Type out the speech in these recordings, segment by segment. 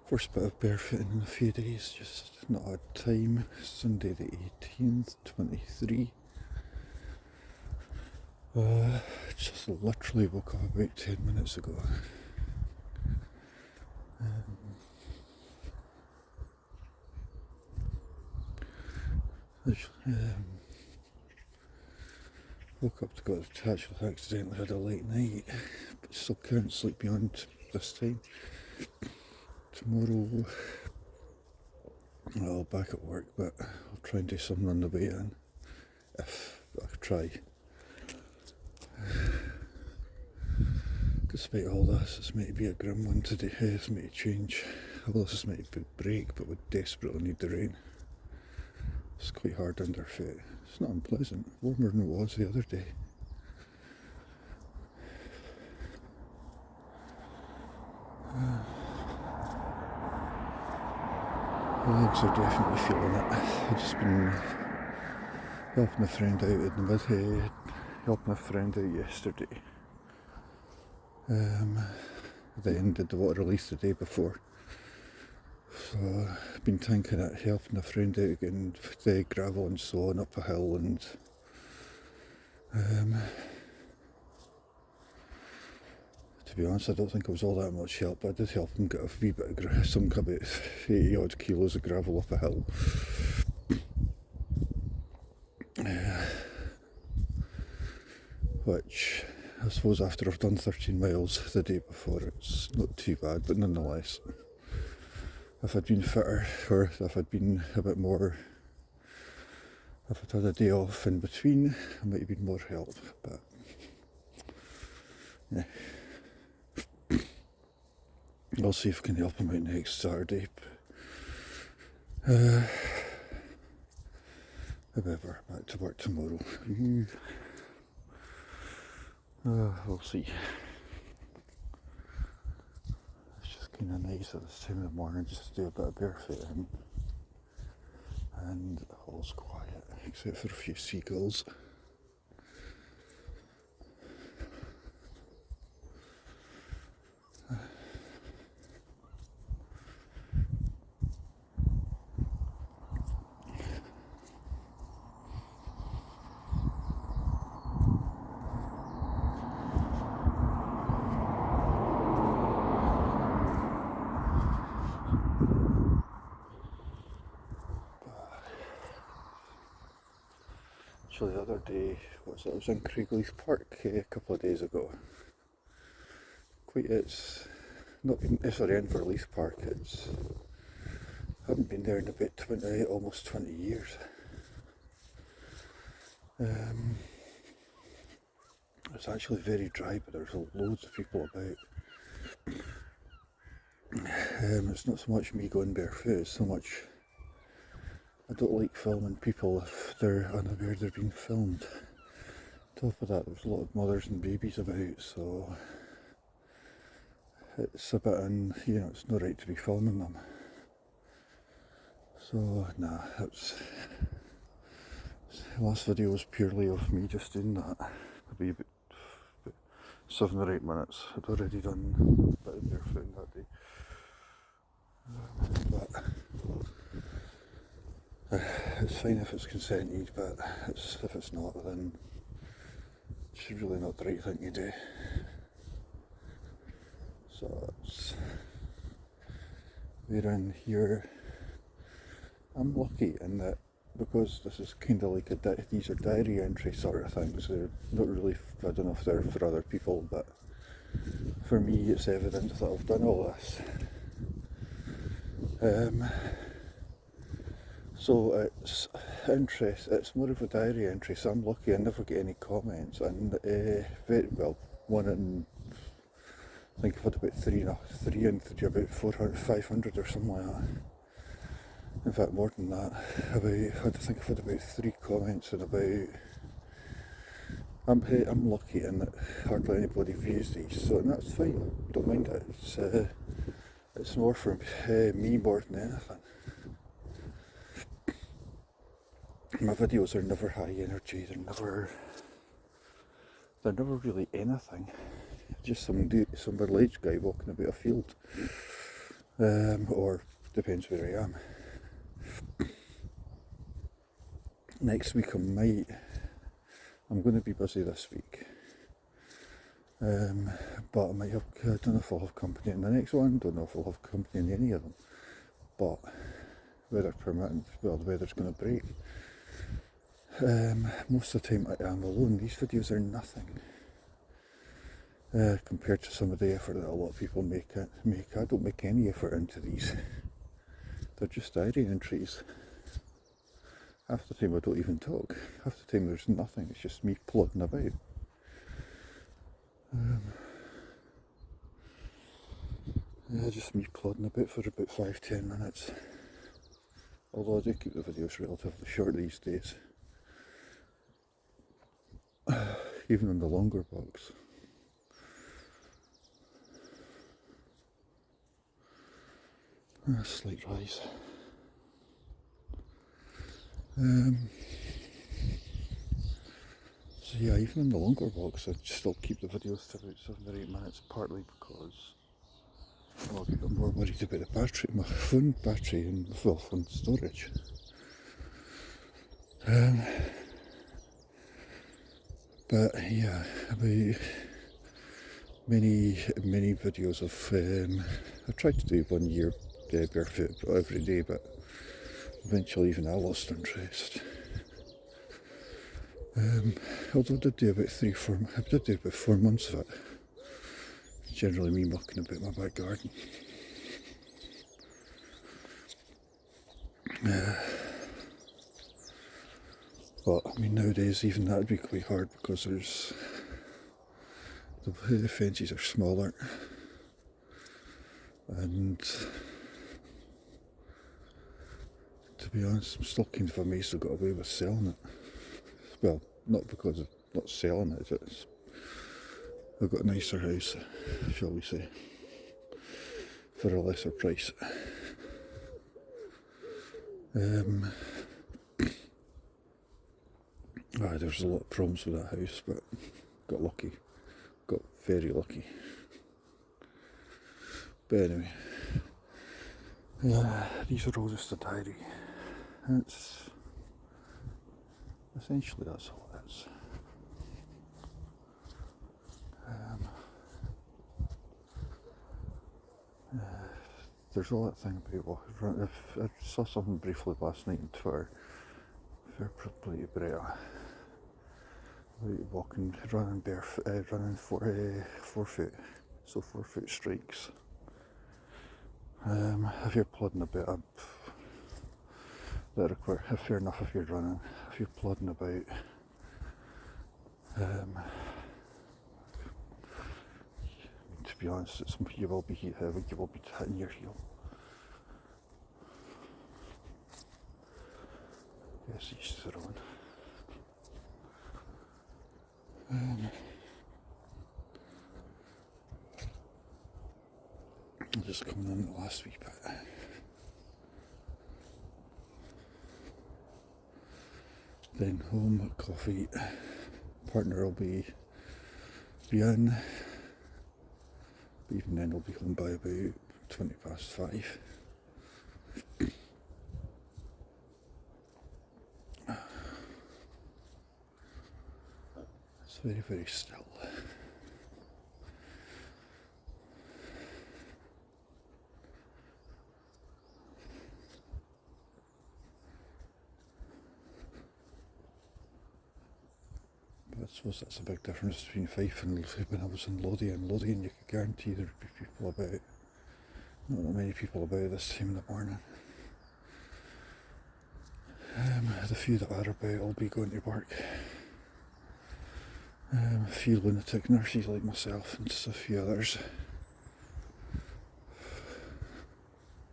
First bit of barefooting in a few days, just not had time. Sunday the 18th, 23. Just literally woke up about 10 minutes ago. Woke up to go to the actually accidentally had a late night, but still can't sleep beyond this time. Tomorrow I'll back at work, but I'll try and do something on the way in. If I try. Despite all this, it's meant to be a grim one today. It's meant to change. Well, this is meant to break, but we desperately need the rain. It's quite hard underfoot. It's not unpleasant. Warmer than it was the other day. The legs are definitely feeling it. I've just been helping a friend out in the mid helping a friend out yesterday. Then did the water release the day before. So I've been thinking at helping a friend out getting the gravel and so on up a hill, and to be honest, I don't think it was all that much help, but I did help him get a wee bit of about 80 odd kilos of gravel up a hill. Which I suppose after I've done 13 miles the day before, it's not too bad, but nonetheless, if I'd been fitter, or if I'd been a bit more, if I'd had a day off in between, I might have been more help, but yeah. I'll see if I can help him out next Saturday. However, back to work tomorrow. We'll see. It's just kind of nice at this time of the morning just to do a bit of barefooting, and all's quiet except for a few seagulls. Actually, the other day, I was in Craigleith Park a couple of days ago. It's not been, sorry, Inverleith Park. I haven't been there in about almost 20 years. It's actually very dry, but there's loads of people about. It's not so much me going barefoot, it's so much I don't like filming people if they're unaware they're being filmed. On top of that, there's a lot of mothers and babies about, so it's a bit it's not right to be filming them. So, nah, the last video was purely of me just doing that. Maybe about 7 or 8 minutes. I'd already done a bit of barefooting that day. It's fine if it's consented, but if it's not, then it's really not the right thing to do. So we're in here. I'm lucky in that because this is kind of like these are diary entry sort of things. They're not really, I don't know if they're for other people, but for me it's evident that I've done all this. So it's it's more of a diary entry, so I'm lucky I never get any comments, and very well, one in, I think I've had about three and about 400, 500 or something like that. In fact, more than that. I think I've had about 3 comments and about, I'm lucky in that hardly anybody views these, so and that's fine, don't mind it. It's more for me more than anything. My videos are never high energy, they're never really anything. just some middle-aged guy walking about a field, or depends where I am. Next week I'm going to be busy this week, but I don't know if I'll have company in the next one, don't know if I'll have company in any of them, but weather permitting, well, the weather's going to break. Most of the time I am alone. These videos are nothing compared to some of the effort that a lot of people make. I don't make any effort into these. They're just diary entries. Half the time I don't even talk. Half the time there's nothing. It's just me plodding about. Just me plodding about for about 5-10 minutes. Although I do keep the videos relatively short these days. Even on the longer blocks. A slight rise. So yeah, even in the longer blocks I still keep the videos to about 7 or 8 minutes, partly because I'm more worried about the battery, my phone battery and phone storage. But yeah, about many videos of I've tried to do 1 year barefoot every day, but eventually even I lost interest. Although I did do about 4 months of it. Generally me mucking about my back garden. But I mean, nowadays even that would be quite hard because the fences are smaller, and to be honest, I'm still kind of amazed I got away with selling it. Well, not because of not selling it, it's I've got a nicer house, shall we say, for a lesser price. There's a lot of problems with that house, but got lucky. Got very lucky. But anyway, these are all just a diary. It's essentially that's all it is. There's all that thing about I saw something briefly last night on Twitter. Fair play to Bretta. Walking, running barefoot, running 4 foot, so 4 foot strikes. If you're plodding a bit up, fair enough if you're running. If you're plodding about, to be honest, you will be hitting your heel. Yes, he's throwing. Just coming on the last wee bit. Then home, coffee. Partner will be in. But even then, I'll be home by about 5:20. It's very, very still. But I suppose that's a big difference between Fife and when I was in Lothian. Lothian, you could guarantee there'd be people about. Not that many people about this time in the morning. The few that are about will be going to work. A few lunatic nurses like myself and just a few others.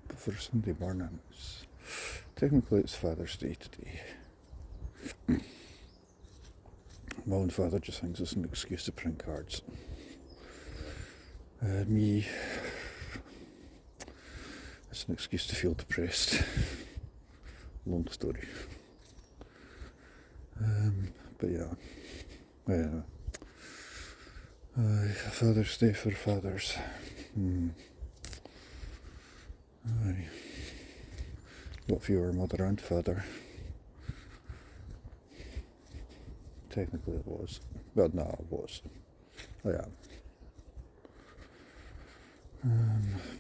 But for Sunday morning, technically it's Father's Day today. My own father just thinks it's an excuse to print cards. Me, it's an excuse to feel depressed. Long story. But yeah, Aye, Father's Day for fathers. Aye. What if you were mother and father? Technically it was. Well, no, it was. I am.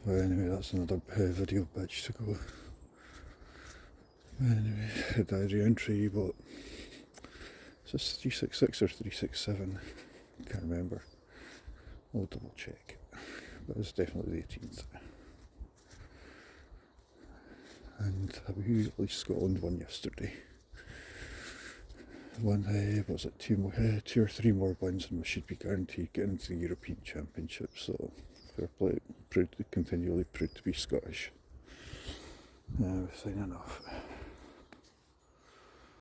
But anyway, that's another video bitch to go. Anyway, a diary entry, but is this 366 or 367? Can't remember. I'll double check. But it's definitely the 18th. And I at least Scotland won yesterday. One, was it two or three more wins, and we should be guaranteed getting into the European Championship. So fair play, continually proved to be Scottish. Signing off.